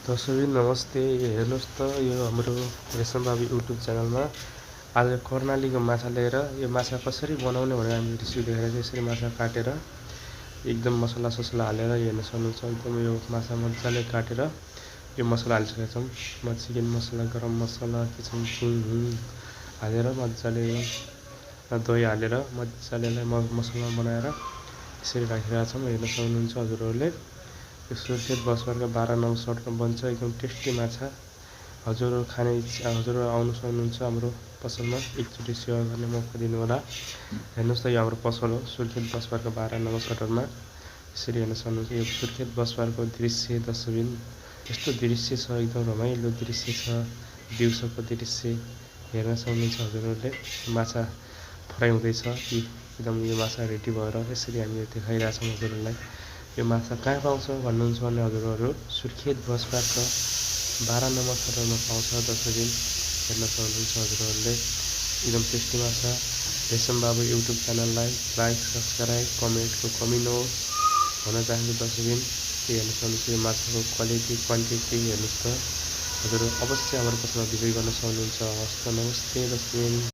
दर्शकबिन नमस्ते। हेर्नुहोस् त यो हाम्रो रेशम बाबु युट्युब च्यानलमा आज कर्णालीको माछा लिएर यो माछा कसरी बनाउने भनेर हामी रेसिपी देखाएर यसरी माछा काटेर एकदम मसला ससला हालेर हेर्न सक्नुहुन्छ। एकदम यो माछा मजाले काटेर यो मसला हालिसकेका छौँ। चिकन मसला, गरम मसला, किचन किङ हालेर मजाले दही हालेर मजाले मसला बनाएर यसरी राखिरहेका छौँ। हेर्न सक्नुहुन्छ हजुरहरूले। यो सुर्खेत बसबारका 12 नम्बर सडकमा बन्छ एकदम टेस्टी माछा। हजुरहरू खाने इच्छा हजुरहरू आउनु सक्नुहुन्छ हाम्रो पसलमा। एकचोटि सेवा गर्ने मौका दिनु होला। हेर्नुहोस् त यो हाम्रो पसल हो सुर्खेत बसबारका 12 नम्बर सडकमा। यसरी हेर्न सक्नुहुन्छ यो सुर्खेत बसबारको दृश्य दर्शकबिन यस्तो दृश्य छ, एकदम रमाइलो दृश्य छ। दिउँसोको दृश्य हेर्न सक्नुहुन्छ हजुरहरूले। माछा फ्राई हुँदैछ कि एकदम यो माछा रेडी भएर यसरी हामी देखाइरहेछौँ हजुरहरूलाई। यो माछा कहाँ पाउँछ भन्नुहुन्छ भने हजुरहरू सुर्खेत बसबारको 12 नम्बर सडकमा पाउँछ दर्शकबिन। हेर्न सक्नुहुन्छ हजुरहरूले एकदम टेस्टी माछा। रेशम बाबु युट्युब च्यानललाई लाइक, सब्सक्राइब, कमेन्टको कमी नहोस् भन्न चाहन्छु दर्शकबिन। हेर्न सक्नुहुन्छ यो माछाको क्वालिटी क्वान्टिटी हेर्नुहोस् त। हजुरहरू अवश्य हाम्रो पसलमा भिजिट गर्न सक्नुहुन्छ। हस्त नमस्ते दर्शकबिन।